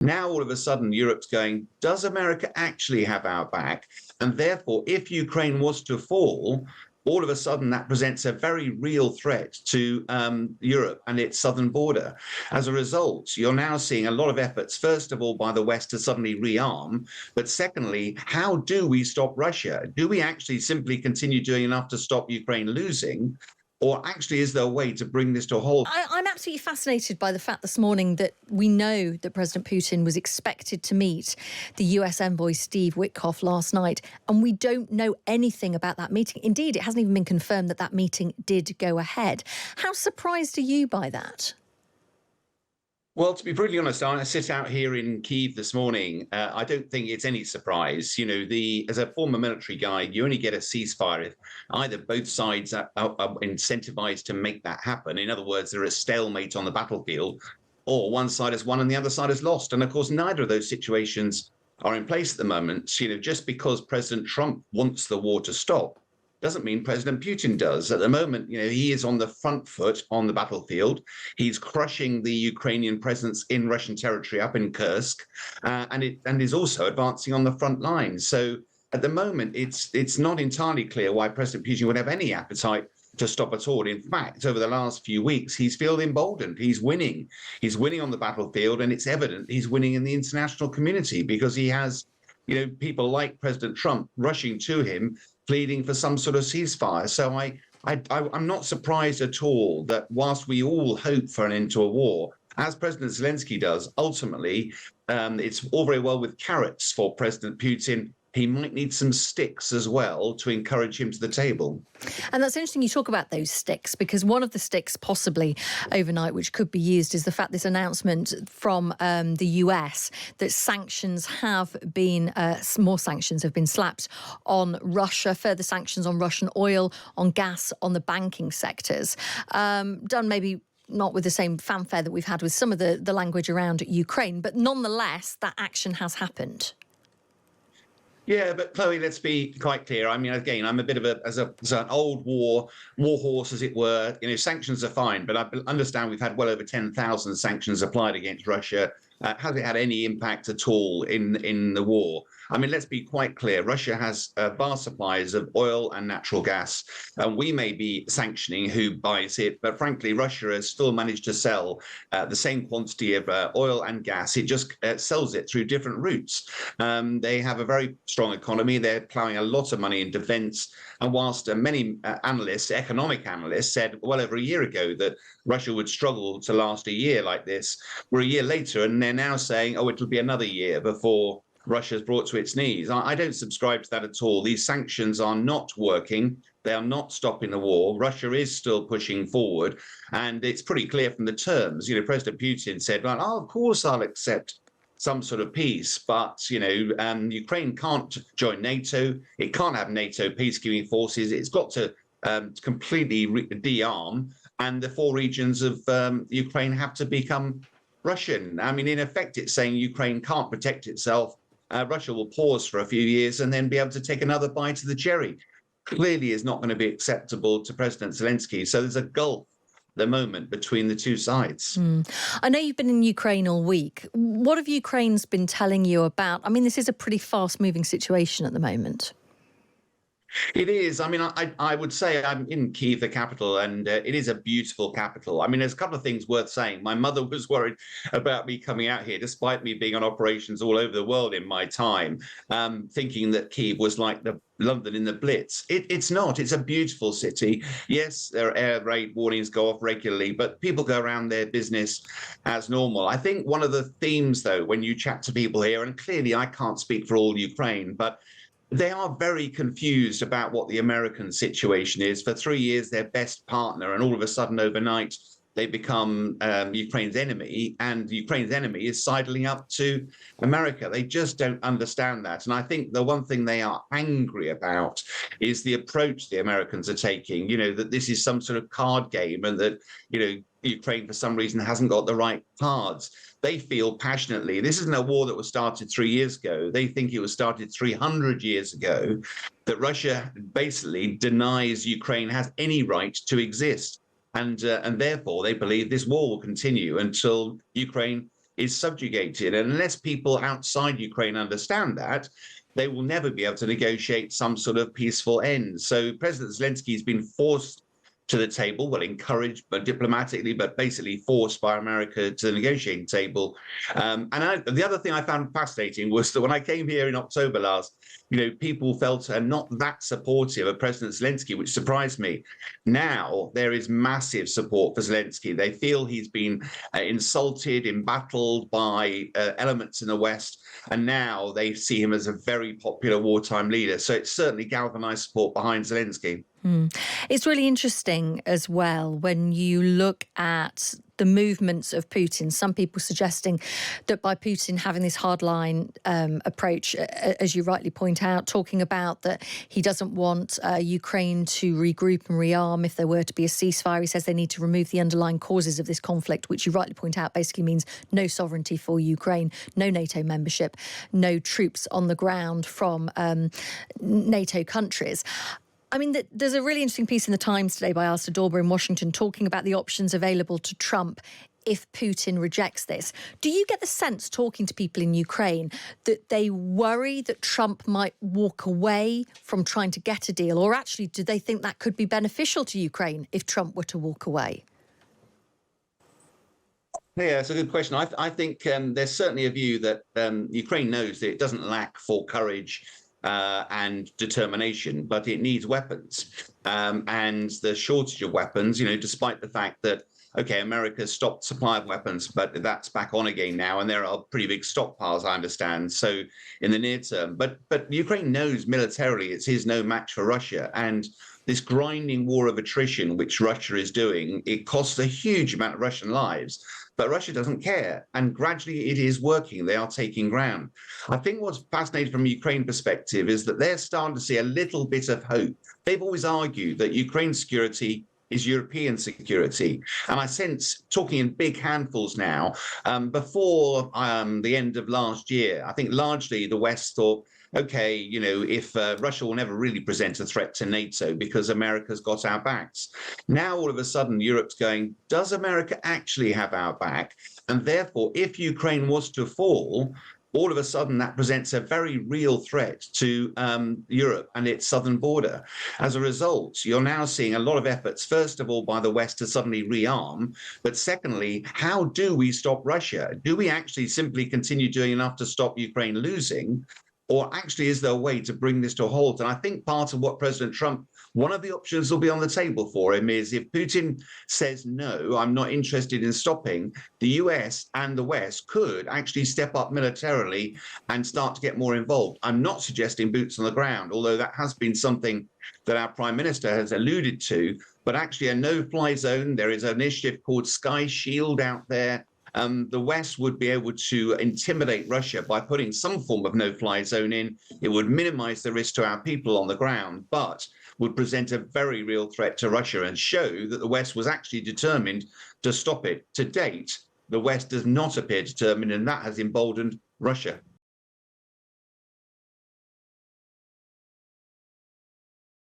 Now, all of a sudden, Europe's going, does America actually have our back? And therefore, if Ukraine was to fall, all of a sudden that presents a very real threat to Europe and its southern border. As a result, you're now seeing a lot of efforts, first of all, by the West to suddenly rearm. But secondly, how do we stop Russia? Do we actually simply continue doing enough to stop Ukraine losing? Or actually, is there a way to bring this to a halt? I'm absolutely fascinated by the fact this morning that we know that President Putin was expected to meet the US envoy Steve Witkoff last night, and we don't know anything about that meeting. Indeed, it hasn't even been confirmed that that meeting did go ahead. How surprised are you by that? Well, to be brutally honest, I sit out here in Kyiv this morning. I don't think it's any surprise. You know, as a former military guy, you only get a ceasefire if either both sides are incentivized to make that happen. In other words, they're a stalemate on the battlefield, or one side has won and the other side has lost. And of course, neither of those situations are in place at the moment. You know, just because President Trump wants the war to stop doesn't mean President Putin does. At the moment, you know, he is on the front foot on the battlefield. He's crushing the Ukrainian presence in Russian territory up in Kursk, and is also advancing on the front line. So at the moment, it's not entirely clear why President Putin would have any appetite to stop at all. In fact, over the last few weeks, he's felt emboldened. He's winning. He's winning on the battlefield, and it's evident he's winning in the international community because he has, you know, people like President Trump rushing to him, pleading for some sort of ceasefire. So I'm not surprised at all that whilst we all hope for an end to a war, as President Zelensky does, ultimately, it's all very well with carrots for President Putin. He might need some sticks as well to encourage him to the table. And that's interesting you talk about those sticks, because one of the sticks possibly overnight which could be used is the fact this announcement from the US that sanctions have been, more sanctions have been slapped on Russia, further sanctions on Russian oil, on gas, on the banking sectors. Done maybe not with the same fanfare that we've had with some of the language around Ukraine, but nonetheless, that action has happened. Yeah, but Chloe, let's be quite clear. I mean, again, I'm a bit of as an old war horse, as it were. You know, sanctions are fine, but I understand we've had well over 10,000 sanctions applied against Russia. Has it had any impact at all in the war? I mean, let's be quite clear. Russia has vast supplies of oil and natural gas. We may be sanctioning who buys it, but frankly, Russia has still managed to sell the same quantity of oil and gas. It just sells it through different routes. They have a very strong economy. They're plowing a lot of money in defense. And whilst many analysts, economic analysts, said well over a year ago that Russia would struggle to last a year like this, we're a year later, and they're now saying, oh, it'll be another year before Russia's brought to its knees. I don't subscribe to that at all. These sanctions are not working. They are not stopping the war. Russia is still pushing forward. And it's pretty clear from the terms. You know, President Putin said, well, oh, of course I'll accept some sort of peace. But, you know, Ukraine can't join NATO. It can't have NATO peacekeeping forces. It's got to completely de-arm. And the 4 regions of Ukraine have to become Russian. I mean, in effect, it's saying Ukraine can't protect itself. Russia will pause for a few years and then be able to take another bite of the cherry. Clearly is not going to be acceptable to President Zelensky. So there's a gulf at the moment between the two sides. I know you've been in Ukraine all week. What have Ukraine's been telling you about? I mean, this is a pretty fast-moving situation at the moment. It is. I mean, I would say I'm in Kyiv, the capital, and it is a beautiful capital. I mean, there's a couple of things worth saying. My mother was worried about me coming out here, despite me being on operations all over the world in my time, thinking that Kyiv was like the London in the Blitz. It's not. It's a beautiful city. Yes, there are air raid warnings go off regularly, but people go around their business as normal. I think one of the themes, though, when you chat to people here, and clearly I can't speak for all Ukraine, but they are very confused about what the American situation is. For 3 years, their best partner, and all of a sudden overnight, they become Ukraine's enemy, and Ukraine's enemy is sidling up to America. They just don't understand that. And I think the one thing they are angry about is the approach the Americans are taking, you know, that this is some sort of card game and that, you know, Ukraine for some reason hasn't got the right cards. They feel passionately, this isn't a war that was started 3 years ago. They think it was started 300 years ago, that Russia basically denies Ukraine has any right to exist. And therefore, they believe this war will continue until Ukraine is subjugated. And unless people outside Ukraine understand that, they will never be able to negotiate some sort of peaceful end. So President Zelensky has been forced to the table, well, encouraged, but diplomatically, but basically forced by America to the negotiating table. The other thing I found fascinating was that when I came here in October last, people felt not that supportive of President Zelensky, which surprised me. Now there is massive support for Zelensky. They feel he's been insulted, embattled by elements in the West, and now they see him as a very popular wartime leader. So it's certainly galvanized support behind Zelensky. It's really interesting as well when you look at the movements of Putin. Some people suggesting that by Putin having this hardline approach, as you rightly point out, talking about that he doesn't want Ukraine to regroup and rearm if there were to be a ceasefire. He says they need to remove the underlying causes of this conflict, which you rightly point out basically means no sovereignty for Ukraine, no NATO membership, no troops on the ground from NATO countries. I mean, there's a really interesting piece in the Times today by Alistair Dorber in Washington talking about the options available to Trump if Putin rejects this. Do you get the sense, talking to people in Ukraine, that they worry that Trump might walk away from trying to get a deal? Or actually, do they think that could be beneficial to Ukraine if Trump were to walk away? Yeah, it's a good question. I think there's certainly a view that Ukraine knows that it doesn't lack for courage and determination, but it needs weapons. And the shortage of weapons, despite the fact that, okay, America's stopped supply of weapons, but that's back on again now, and there are pretty big stockpiles, I understand, so in the near term. But Ukraine knows militarily it's no match for Russia. And this grinding war of attrition, which Russia is doing, it costs a huge amount of Russian lives. But Russia doesn't care, and gradually it is working. They are taking ground. I think what's fascinating from a Ukraine perspective is that they're starting to see a little bit of hope. They've always argued that Ukraine's security is European security. And I sense, talking in big handfuls now, before the end of last year, I think largely the West thought, okay, if Russia will never really present a threat to NATO because America's got our backs. Now, all of a sudden, Europe's going, does America actually have our back? And therefore, if Ukraine was to fall, all of a sudden that presents a very real threat to Europe and its southern border. As a result, you're now seeing a lot of efforts, first of all, by the West to suddenly rearm. But secondly, how do we stop Russia? Do we actually simply continue doing enough to stop Ukraine losing? Or actually, is there a way to bring this to a halt? And I think part of what President Trump, one of the options will be on the table for him is if Putin says, no, I'm not interested in stopping, the US and the West could actually step up militarily and start to get more involved. I'm not suggesting boots on the ground, although that has been something that our Prime Minister has alluded to, but actually a no-fly zone. There is an initiative called Sky Shield out there. The West would be able to intimidate Russia by putting some form of no-fly zone in. It would minimize the risk to our people on the ground, but would present a very real threat to Russia and show that the West was actually determined to stop it. To date, the West does not appear determined, and that has emboldened Russia.